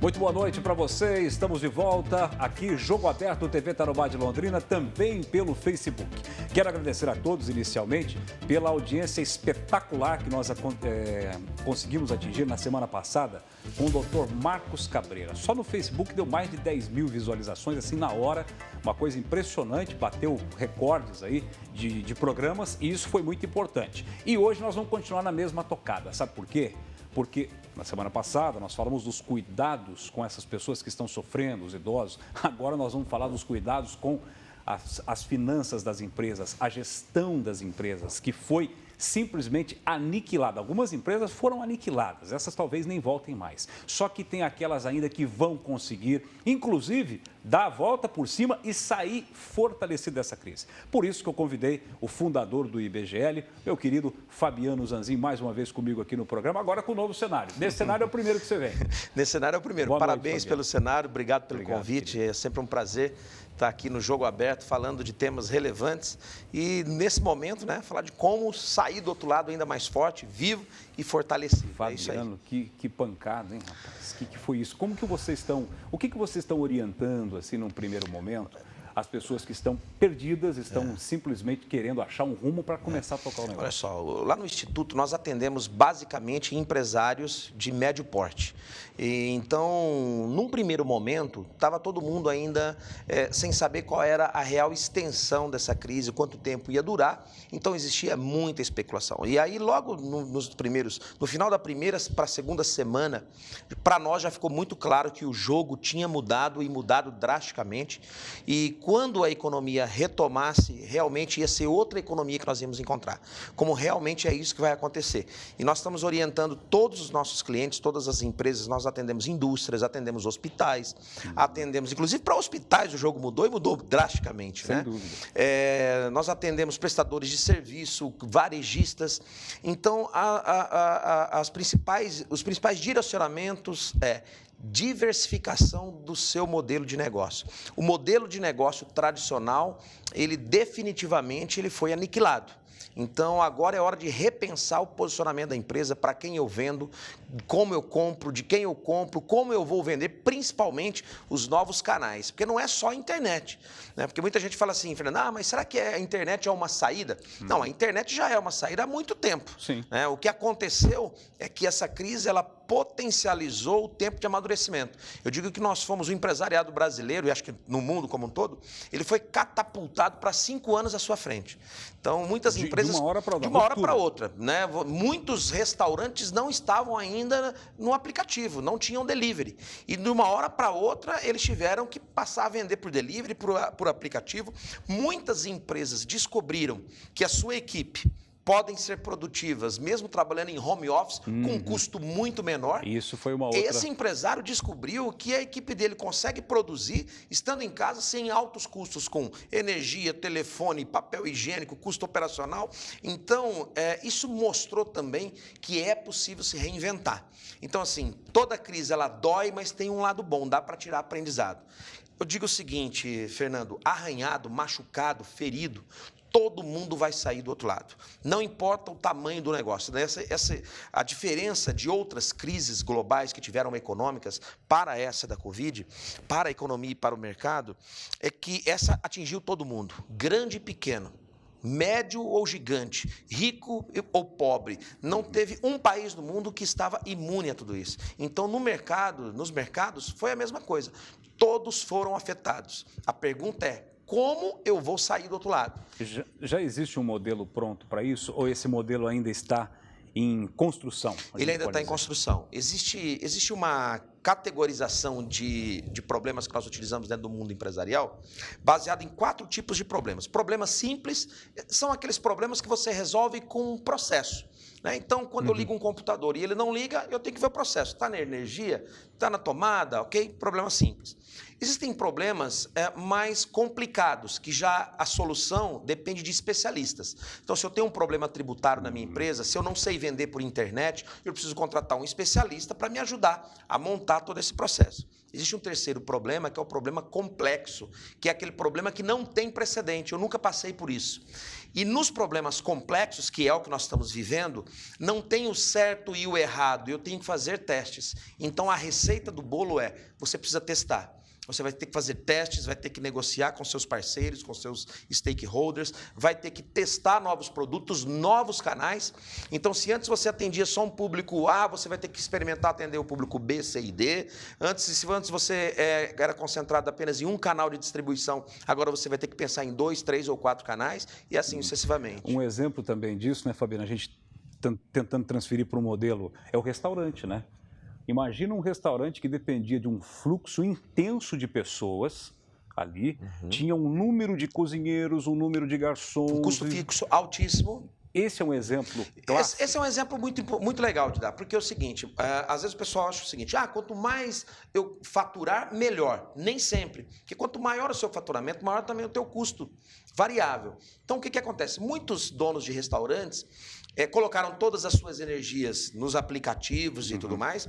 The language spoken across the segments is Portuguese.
Muito boa noite para você, estamos de volta aqui, Jogo Aberto, TV Tarobá de Londrina, também pelo Facebook. Quero agradecer a todos inicialmente pela audiência espetacular que nós conseguimos atingir na semana passada com o Dr. Marcos Cabreira. Só no Facebook deu mais de 10 mil visualizações, assim na hora, uma coisa impressionante, bateu recordes aí de programas e isso foi muito importante. E hoje nós vamos continuar na mesma tocada, sabe por quê? Porque na semana passada nós falamos dos cuidados com essas pessoas que estão sofrendo, os idosos. Agora nós vamos falar dos cuidados com as finanças das empresas, a gestão das empresas, que foi simplesmente aniquilada. Algumas empresas foram aniquiladas, essas talvez nem voltem mais. Só que tem aquelas ainda que vão conseguir, inclusive, dar a volta por cima e sair fortalecido dessa crise. Por isso que eu convidei o fundador do IBGL, meu querido Fabiano Zanzin, mais uma vez comigo aqui no programa, agora com o novo cenário. Nesse cenário é o primeiro que você vem. Nesse cenário é o primeiro. Boa Parabéns noite, pelo cenário, obrigado pelo convite. Querido. É sempre um prazer estar aqui no Jogo Aberto, falando de temas relevantes e, nesse momento, né, falar de como sair do outro lado ainda mais forte, vivo e fortalecido. Fabiano, é isso aí. Que pancada, hein, rapaz? O que foi isso? Como que vocês estão, o que vocês estão orientando, assim, num primeiro momento, as pessoas que estão perdidas, estão simplesmente querendo achar um rumo para começar a tocar o negócio? Olha só, lá no Instituto nós atendemos basicamente empresários de médio porte. E, então, num primeiro momento, estava todo mundo ainda sem saber qual era a real extensão dessa crise, quanto tempo ia durar. Então, existia muita especulação. E aí, logo no final da primeira para a segunda semana, para nós já ficou muito claro que o jogo tinha mudado e mudado drasticamente. E quando a economia retomasse, realmente ia ser outra economia que nós íamos encontrar. Como realmente é isso que vai acontecer. E nós estamos orientando todos os nossos clientes, todas as empresas, nós atendemos indústrias, atendemos hospitais, atendemos, inclusive para hospitais o jogo mudou e mudou drasticamente. Sem né? dúvida. Nós atendemos prestadores de serviço, varejistas. Então, os principais direcionamentos diversificação do seu modelo de negócio. O modelo de negócio tradicional, ele definitivamente foi aniquilado. Então, agora é hora de repensar o posicionamento da empresa, para quem eu vendo, como eu compro, de quem eu compro, como eu vou vender, principalmente os novos canais. Porque não é só a internet. Né? Porque muita gente fala assim, Fernando, mas será que a internet é uma saída? Não, a internet já é uma saída há muito tempo. Sim. Né? O que aconteceu é que essa crise, ela potencializou o tempo de amadurecimento. Eu digo que nós fomos o empresariado brasileiro, e acho que no mundo como um todo, ele foi catapultado para 5 anos à sua frente. Então, muitas empresas... De uma hora para outra. De uma hora para outra. Né? Muitos restaurantes não estavam ainda no aplicativo, não tinham delivery. E de uma hora para outra, eles tiveram que passar a vender por delivery, por aplicativo. Muitas empresas descobriram que a sua equipe podem ser produtivas, mesmo trabalhando em home office, com um custo muito menor. Isso foi uma outra... Esse empresário descobriu que a equipe dele consegue produzir, estando em casa, sem altos custos, com energia, telefone, papel higiênico, custo operacional. Então, isso mostrou também que é possível se reinventar. Então, assim, toda crise, ela dói, mas tem um lado bom, dá para tirar aprendizado. Eu digo o seguinte, Fernando, arranhado, machucado, ferido, todo mundo vai sair do outro lado. Não importa o tamanho do negócio. A diferença de outras crises globais que tiveram econômicas para essa da Covid, para a economia e para o mercado, é que essa atingiu todo mundo, grande e pequeno, médio ou gigante, rico ou pobre. Não teve um país no mundo que estava imune a tudo isso. Então, nos mercados, foi a mesma coisa. Todos foram afetados. A pergunta é, como eu vou sair do outro lado? Já existe um modelo pronto para isso? Ou esse modelo ainda está em construção? Ele ainda está em construção. Existe uma categorização de problemas que nós utilizamos dentro do mundo empresarial, baseado em 4 tipos de problemas. Problemas simples são aqueles problemas que você resolve com um processo. Né? Então, quando eu ligo um computador e ele não liga, eu tenho que ver o processo. Está na energia? Está na tomada? Ok? Problema simples. Existem problemas mais complicados, que já a solução depende de especialistas. Então, se eu tenho um problema tributário na minha empresa, se eu não sei vender por internet, eu preciso contratar um especialista para me ajudar a montar todo esse processo. Existe um terceiro problema, que é o problema complexo, que é aquele problema que não tem precedente, eu nunca passei por isso. E nos problemas complexos, que é o que nós estamos vivendo, não tem o certo e o errado, eu tenho que fazer testes. Então, a receita do bolo é, você precisa testar. Você vai ter que fazer testes, vai ter que negociar com seus parceiros, com seus stakeholders, vai ter que testar novos produtos, novos canais. Então, se antes você atendia só um público A, você vai ter que experimentar atender o público B, C e D. Se antes você era concentrado apenas em um canal de distribuição, agora você vai ter que pensar em 2, 3 ou 4 canais e assim sucessivamente. Um exemplo também disso, né, Fabiana, a gente tentando transferir para o modelo, é o restaurante, né? Imagina um restaurante que dependia de um fluxo intenso de pessoas ali, tinha um número de cozinheiros, um número de garçons. Um custo fixo altíssimo. Esse é um exemplo clássico. Esse é um exemplo muito legal de dar, porque é o seguinte, às vezes o pessoal acha o seguinte, quanto mais eu faturar, melhor. Nem sempre, porque quanto maior o seu faturamento, maior também o teu custo variável. Então, o que acontece? Muitos donos de restaurantes colocaram todas as suas energias nos aplicativos e tudo mais.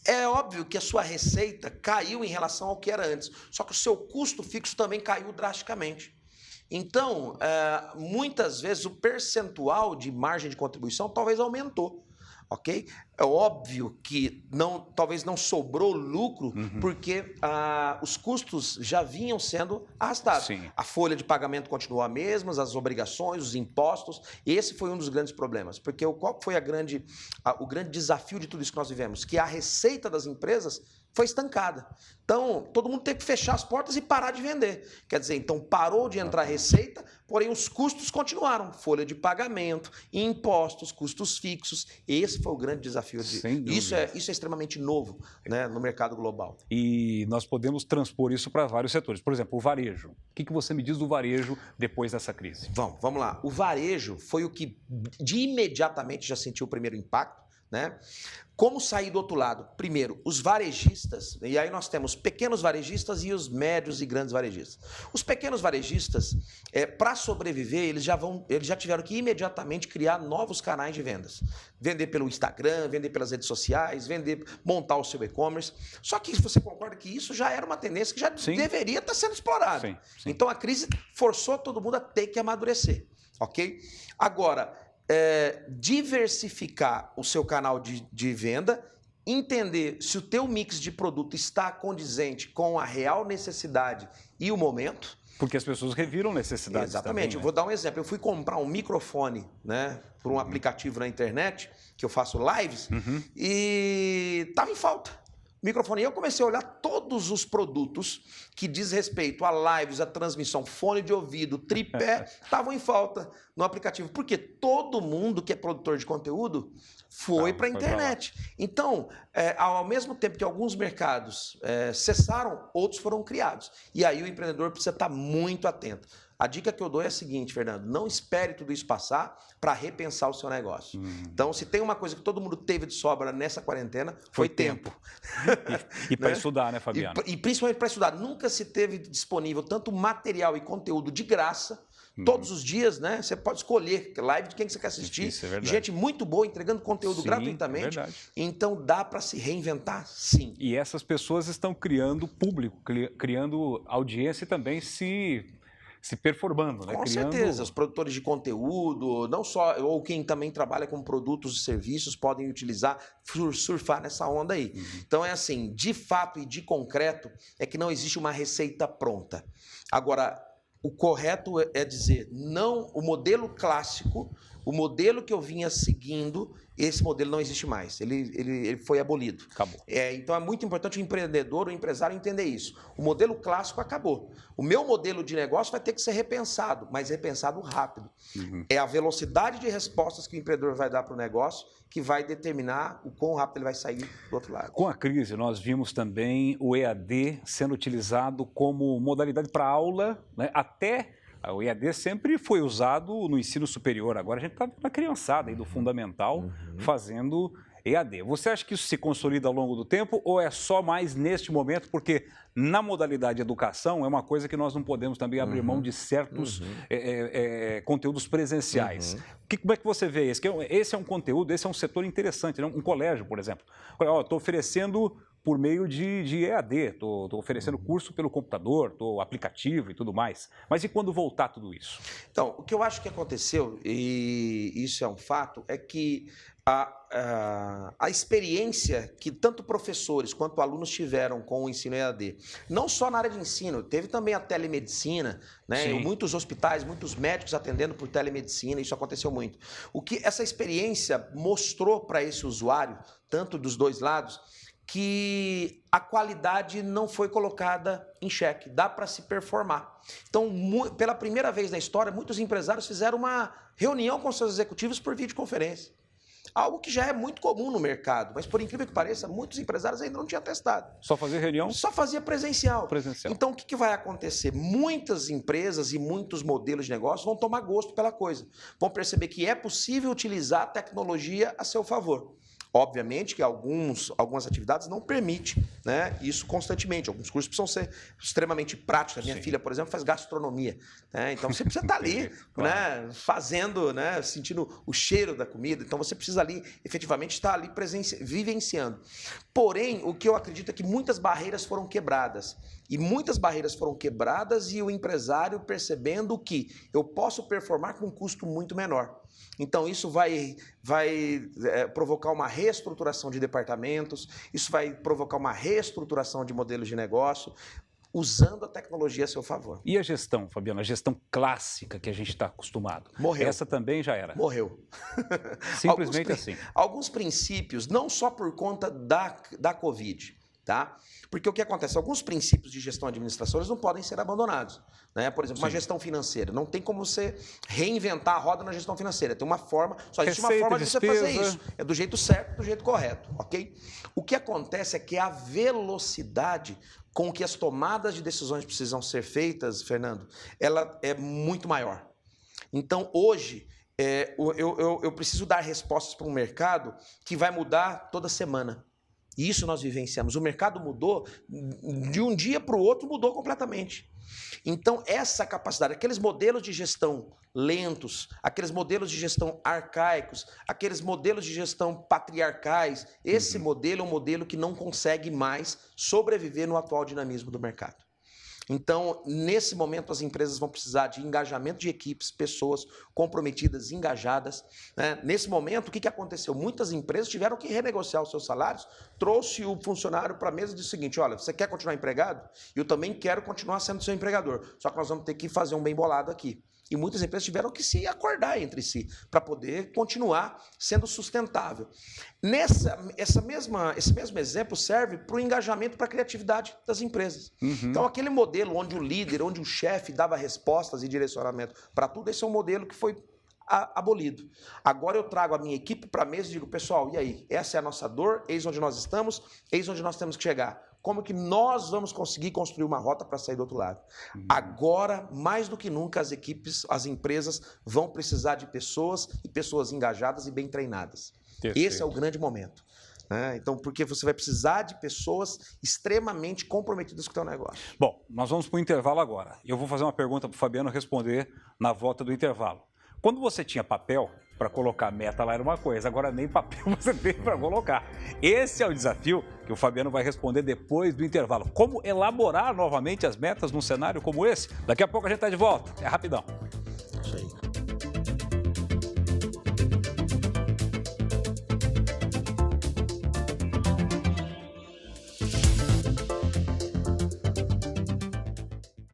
É óbvio que a sua receita caiu em relação ao que era antes, só que o seu custo fixo também caiu drasticamente. Então, muitas vezes o percentual de margem de contribuição talvez aumentou, ok? É óbvio que talvez não sobrou lucro, porque os custos já vinham sendo arrastados. Sim. A folha de pagamento continuou a mesma, as obrigações, os impostos. Esse foi um dos grandes problemas, porque qual foi o grande desafio de tudo isso que nós vivemos? Que a receita das empresas foi estancada. Então, todo mundo teve que fechar as portas e parar de vender. Quer dizer, então parou de entrar receita, porém os custos continuaram. Folha de pagamento, impostos, custos fixos. Esse foi o grande desafio. Isso é extremamente novo, né, no mercado global. E nós podemos transpor isso para vários setores. Por exemplo, o varejo. O que você me diz do varejo depois dessa crise? Vamos lá. O varejo foi o que de imediatamente já sentiu o primeiro impacto, né? Como sair do outro lado? Primeiro, os varejistas, e aí nós temos pequenos varejistas e os médios e grandes varejistas. Os pequenos varejistas, para sobreviver, eles já tiveram que imediatamente criar novos canais de vendas. Vender pelo Instagram, vender pelas redes sociais, montar o seu e-commerce. Só que você concorda que isso já era uma tendência que já deveria estar sendo explorada. Sim. Então a crise forçou todo mundo a ter que amadurecer, ok? Agora, diversificar o seu canal de venda, entender se o teu mix de produto está condizente com a real necessidade e o momento. Porque as pessoas reviram necessidades. Exatamente. Também, né? Eu vou dar um exemplo. Eu fui comprar um microfone, né, por um aplicativo na internet, que eu faço lives, e estava em falta. Microfone. E eu comecei a olhar todos os produtos que diz respeito a lives, a transmissão, fone de ouvido, tripé, estavam em falta no aplicativo. Porque todo mundo que é produtor de conteúdo foi para a internet. Então, ao mesmo tempo que alguns mercados cessaram, outros foram criados. E aí o empreendedor precisa estar muito atento. A dica que eu dou é a seguinte, Fernando, não espere tudo isso passar para repensar o seu negócio. Então, se tem uma coisa que todo mundo teve de sobra nessa quarentena, foi tempo. E para estudar, né, Fabiano? E principalmente para estudar. Nunca se teve disponível tanto material e conteúdo de graça, todos os dias, né? Você pode escolher live de quem você quer assistir. Isso é verdade. Gente muito boa, entregando conteúdo gratuitamente. É verdade. Então, dá para se reinventar, sim. E essas pessoas estão criando público, criando audiência e também se performando, né? Com certeza, os produtores de conteúdo, não só, ou quem também trabalha com produtos e serviços, podem utilizar, surfar nessa onda aí. Então é assim, de fato e de concreto, é que não existe uma receita pronta. Agora, o correto é dizer, não, o modelo clássico, o modelo que eu vinha seguindo, esse modelo não existe mais. Ele foi abolido. Acabou. Então é muito importante o empreendedor, o empresário entender isso. O modelo clássico acabou. O meu modelo de negócio vai ter que ser repensado, mas repensado rápido. É a velocidade de respostas que o empreendedor vai dar para o negócio que vai determinar o quão rápido ele vai sair do outro lado. Com a crise, nós vimos também o EAD sendo utilizado como modalidade para aula, né? Até o EAD sempre foi usado no ensino superior. Agora a gente está na criançada aí do fundamental fazendo EAD. Você acha que isso se consolida ao longo do tempo ou é só mais neste momento? Porque na modalidade educação é uma coisa que nós não podemos também abrir mão de certos conteúdos presenciais. Como é que você vê isso? Esse é um conteúdo, esse é um setor interessante, né? Um colégio, por exemplo. Estou oferecendo por meio de EAD, estou oferecendo curso pelo computador, aplicativo e tudo mais. Mas e quando voltar tudo isso? Então, o que eu acho que aconteceu, e isso é um fato, é que a experiência que tanto professores quanto alunos tiveram com o ensino EAD, não só na área de ensino, teve também a telemedicina, né? Muitos hospitais, muitos médicos atendendo por telemedicina, isso aconteceu muito. O que essa experiência mostrou para esse usuário, tanto dos dois lados, que a qualidade não foi colocada em xeque, dá para se performar. Então, pela primeira vez na história, muitos empresários fizeram uma reunião com seus executivos por videoconferência. Algo que já é muito comum no mercado, mas por incrível que pareça, muitos empresários ainda não tinham testado. Só fazia reunião? Só fazia presencial. Então, o que vai acontecer? Muitas empresas e muitos modelos de negócio vão tomar gosto pela coisa. Vão perceber que é possível utilizar a tecnologia a seu favor. Obviamente que algumas atividades não permitem, né, isso constantemente. Alguns cursos precisam ser extremamente práticos. A minha filha, por exemplo, faz gastronomia. Né? Então, você precisa estar ali, né, fazendo, né, sentindo o cheiro da comida. Então, você precisa ali, efetivamente, estar ali vivenciando. Porém, o que eu acredito é que muitas barreiras foram quebradas. E muitas barreiras foram quebradas e o empresário percebendo que eu posso performar com um custo muito menor. Então, isso vai provocar uma reestruturação de departamentos, isso vai provocar uma reestruturação de modelos de negócio, usando a tecnologia a seu favor. E a gestão, Fabiano? A gestão clássica que a gente está acostumado? Morreu. Essa também já era? Morreu. Simplesmente assim. Alguns princípios, não só por conta da Covid, tá? Porque o que acontece? Alguns princípios de gestão e administração eles não podem ser abandonados. Né? Por exemplo, uma gestão financeira. Não tem como você reinventar a roda na gestão financeira. Tem uma forma, só existe uma forma de você fazer isso. É do jeito certo, do jeito correto, ok? O que acontece é que a velocidade com que as tomadas de decisões precisam ser feitas, Fernando, ela é muito maior. Então, hoje, eu preciso dar respostas para um mercado que vai mudar toda semana. E isso nós vivenciamos. O mercado mudou, de um dia para o outro mudou completamente. Então, essa capacidade, aqueles modelos de gestão lentos, aqueles modelos de gestão arcaicos, aqueles modelos de gestão patriarcais, esse modelo é um modelo que não consegue mais sobreviver no atual dinamismo do mercado. Então, nesse momento, as empresas vão precisar de engajamento de equipes, pessoas comprometidas, engajadas. Né? Nesse momento, o que aconteceu? Muitas empresas tiveram que renegociar os seus salários, trouxe o funcionário para a mesa e disse o seguinte, olha, você quer continuar empregado? Eu também quero continuar sendo seu empregador, só que nós vamos ter que fazer um bem bolado aqui. E muitas empresas tiveram que se acordar entre si para poder continuar sendo sustentável. Esse mesmo exemplo serve para o engajamento, para a criatividade das empresas. Então, aquele modelo onde o líder, onde o chefe dava respostas e direcionamento para tudo, esse é um modelo que foi abolido. Agora eu trago a minha equipe para a mesa e digo, pessoal, e aí? Essa é a nossa dor, eis onde nós estamos, eis onde nós temos que chegar. Como que nós vamos conseguir construir uma rota para sair do outro lado? Agora, mais do que nunca, as equipes, as empresas vão precisar de pessoas e pessoas engajadas e bem treinadas. Perfeito. Esse é o grande momento. Então, porque você vai precisar de pessoas extremamente comprometidas com o teu negócio. Bom, nós vamos para o intervalo agora. Eu vou fazer uma pergunta para o Fabiano responder na volta do intervalo. Quando você tinha papel para colocar meta lá era uma coisa, agora nem papel você tem para colocar. Esse é o desafio que o Fabiano vai responder depois do intervalo. Como elaborar novamente as metas num cenário como esse? Daqui a pouco a gente está de volta. É rapidão. Isso aí.